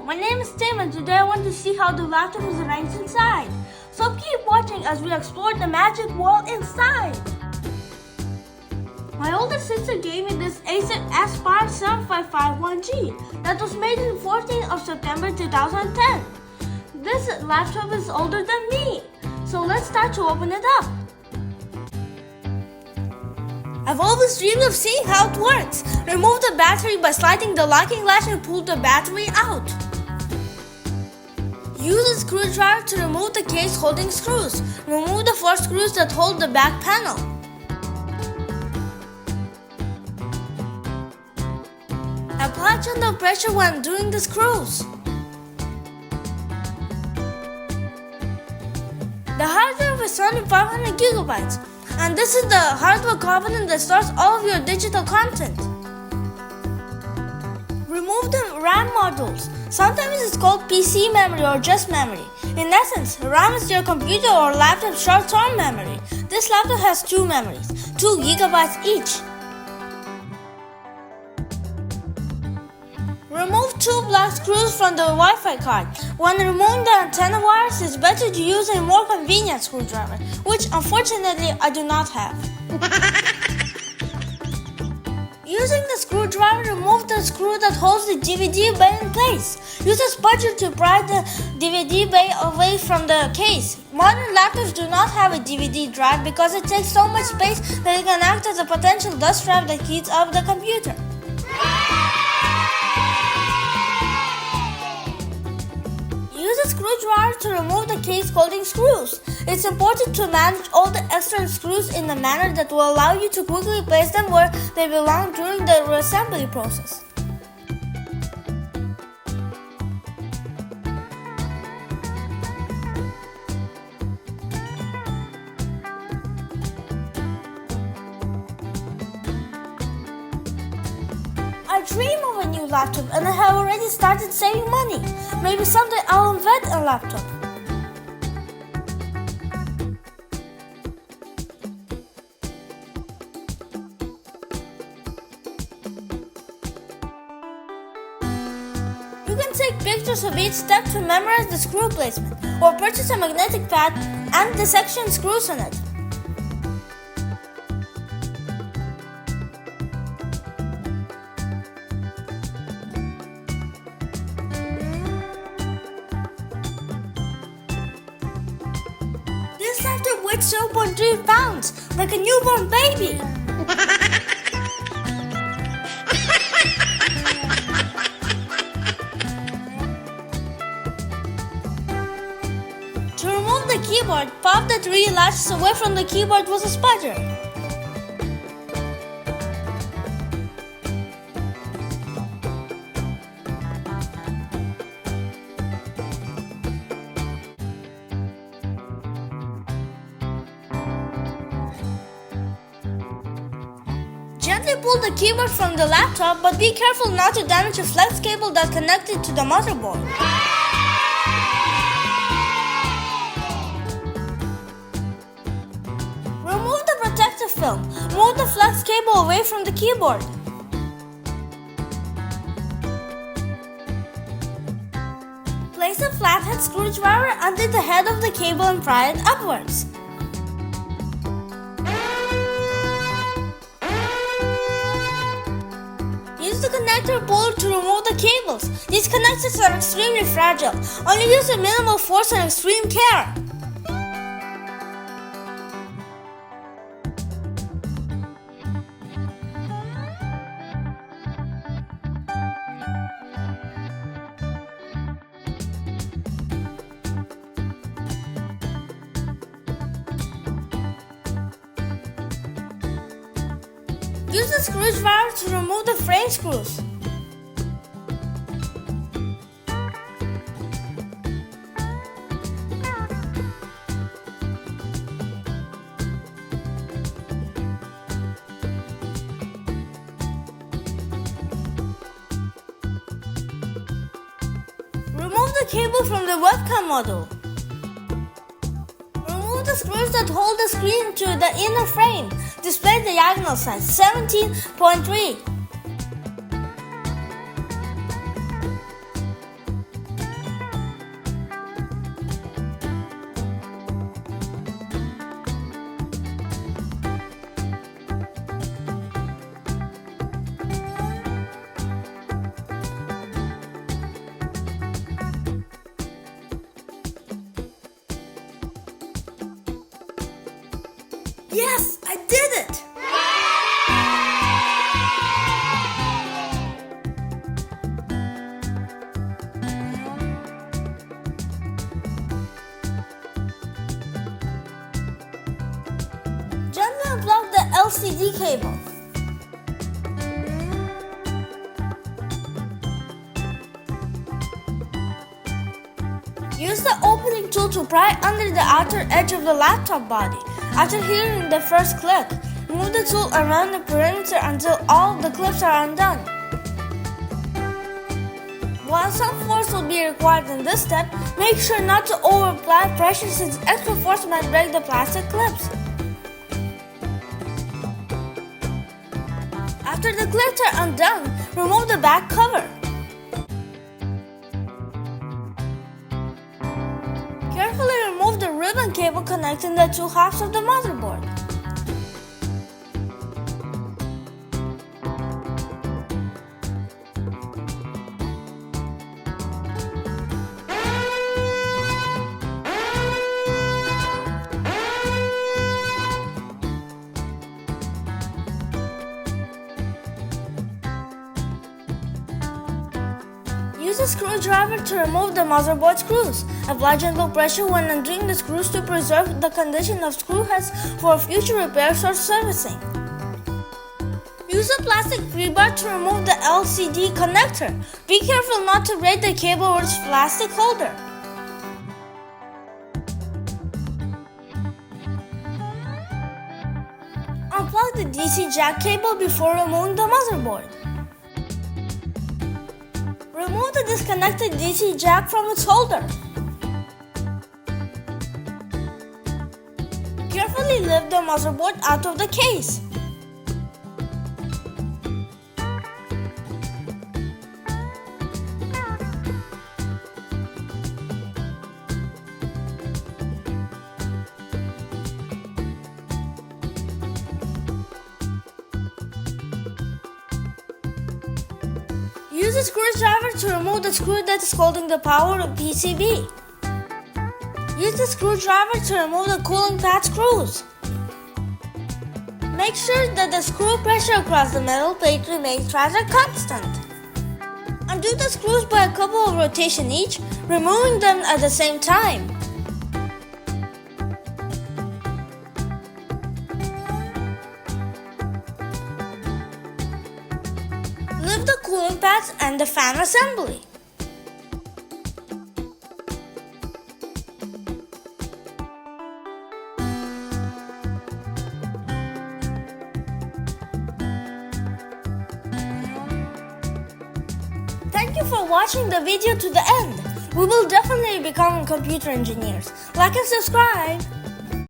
my name is Tim and today I want to see how the laptop is arranged inside. So keep watching as we explore the magic wall inside. My older sister gave me this Acer Aspire 7551G that was made on 14th of September 2010. This laptop is older than me, so let's start to open it up. I've always dreamed of seeing how it works. Remove the battery by sliding the locking latch and pull the battery out. Use a screwdriver to remove the case holding screws. Remove the 4 screws that hold the back panel. Apply gentle pressure when doing the screws. The hard drive is only 500 gigabytes. And this is the hardware component that stores all of your digital content. Remove the RAM modules. Sometimes it's called PC memory or just memory. In essence, RAM is your computer or laptop short-term memory. This laptop has 2 memories, 2 gigabytes each. Remove 2 black screws from the Wi-Fi card. When removing the antenna wires, it's better to use a more convenient screwdriver, which unfortunately I do not have. Using the screwdriver, remove the screw that holds the DVD bay in place. Use a spudger to pry the DVD bay away from the case. Modern laptops do not have a DVD drive because it takes so much space that it can act as a potential dust trap that heats up the computer. Use a screwdriver to remove the case holding screws. It's important to manage all the extra screws in a manner that will allow you to quickly place them where they belong during the reassembly process. I dream of a new laptop and I have already started saving money. Maybe someday I'll invent a laptop. You can take pictures of each step to memorize the screw placement or purchase a magnetic pad and the section screws on it. This laptop weighs 0.3 pounds, like a newborn baby. To remove the keyboard, pop the 3 latches away from the keyboard with a spudger. Gently pull the keyboard from the laptop, but be careful not to damage the flex cable that's connected to the motherboard. Remove the protective film. Move the flex cable away from the keyboard. Place a flathead screwdriver under the head of the cable and pry it upwards. Use the connector puller to remove the cables. These connectors are extremely fragile. Only use a minimal force and extreme care. Use a screwdriver to remove the frame screws. Remove the cable from the webcam module. Remove the screws that hold the screen to the inner frame. Display diagonal size 17.3. Yes, I did it! Gently unplug the LCD cable. Use the opening tool to pry under the outer edge of the laptop body. After hearing the first click, move the tool around the perimeter until all the clips are undone. While some force will be required in this step, make sure not to over-apply pressure since extra force might break the plastic clips. After the clips are undone, remove the back cover. Carefully remove the ribbon cable connecting the two halves of the motherboard. Use a screwdriver to remove the motherboard screws. Apply gentle pressure when undoing the screws to preserve the condition of screw heads for future repairs or servicing. Use a plastic rebar to remove the LCD connector. Be careful not to break the cable or its plastic holder. Unplug the DC jack cable before removing the motherboard. Remove the disconnected DC jack from its holder. Carefully lift the motherboard out of the case. Use a screwdriver to remove the screw that is holding the power of PCB. Use the screwdriver to remove the cooling pad screws. Make sure that the screw pressure across the metal plate remains rather constant. Undo the screws by a couple of rotations each, removing them at the same time. Lift the cooling pads and the fan assembly. Thank you for watching the video to the end. We will definitely become computer engineers. Like and subscribe.